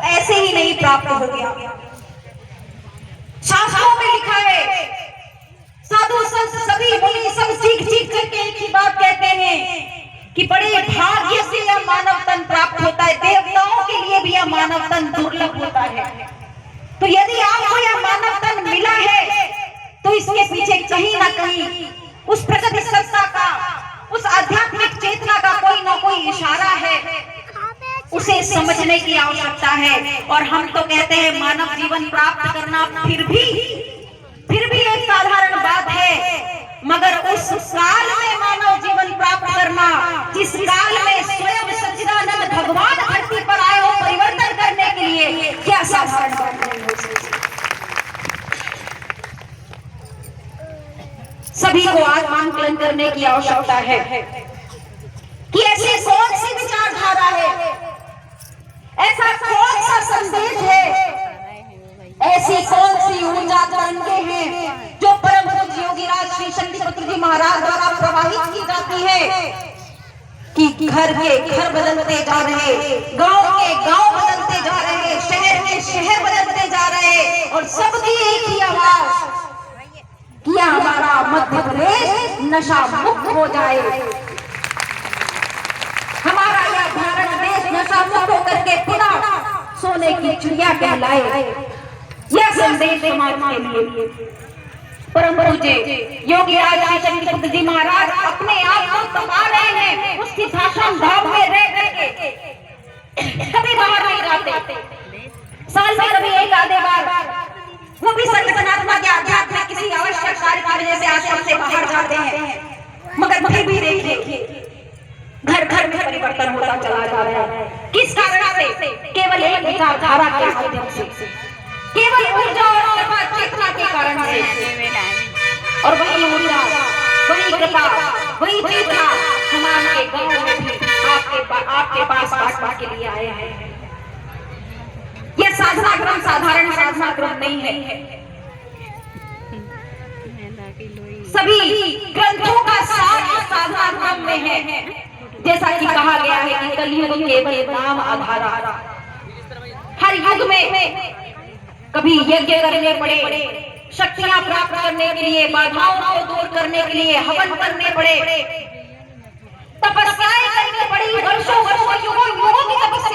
ऐसे ही नहीं प्राप्त हो गया। शास्त्रों में लिखा है, साधु संत सभी मुनि सब चीख चीख करके एक ही बात कहते हैं कि बड़े भाग्य से यह मानव तन प्राप्त होता है। देवताओं के लिए भी यह मानव तन दुर्लभ होता है। तो यदि आपको यह मानव तन मिला है तो इसके पीछे कहीं ना कहीं उस प्रकृति सत्ता का, उस आध्यात्मिक चेतना का कोई ना कोई इशारा है, उसे समझने की आवश्यकता है। और हम तो कहते हैं मानव जीवन प्राप्त करना फिर भी एक साधारण बात है, मगर उस काल में मानव जीवन प्राप्त करना जिस काल में स्वयं सच्चिदानंद भगवान धरती पर आए हो परिवर्तन करने के लिए, क्या साधारण बात नहीं हो सकती। सभी को आत्मांकलन करने की आवश्यकता है कि ऐसी कौन सी विचारधारा है, ऐसा कौन सा संदेश है, ऐसी कौन सी ऊर्जा तरंगे हैं जो परम पूज्य योगीराज श्री शक्तिपुत्र जी महाराज द्वारा प्रवाहित की जाती है कि घर के घर बदलते जा रहे, गांव के गांव बदलते जा रहे, शहर के शहर बदलते जा रहे, और सबकी एक ही आवाज, किया हमारा मध्य प्रदेश नशा मुक्त हो जाए, हमारा यह भारत देश नशा मुक्त होकर के पुनः सोने की चिड़िया कहलाए। यह संदेश समाज के लिए परम पूज्य योगीराज श्री शक्तिपुत्र जी महाराज अपने आप को तपा रहे हैं। उस सिद्धाश्रम धाम में रह करके कभी बाहर नहीं जाते, साल में कभी एक आधे बार, वो भी संगठनात्मक या आध्यात्मिक किसी आवश्यक कार्य की वजह से आश्रम से बाहर जाते हैं, मगर फिर भी देखिए घर घर में परिवर्तन होता चला जा रहा है। किस कारण से? केवल एक विचारधारा के माध्यम से, केवल ऊर्जा और चेतना के कारण से। और वही ऊर्जा, वही कृपा, वही चेतना हम आपके गांव में भी आपके पास बांटने के लिए आए हैं। यह साधना क्रम साधारण साधना क्रम नहीं है। सभी ग्रंथों का सार साधना क्रम में है। जैसा कि कहा गया है कि कलयुग केवल नाम आधारा। हर युग में कभी यज्ञ करने पड़े, शक्तियां प्राप्त करने के लिए, बाधाओं को दूर करने के लिए हवन करने पड़े, तपस्याएं करनी पड़ी, वर्षों वर्षों युगों युगों की तपस्या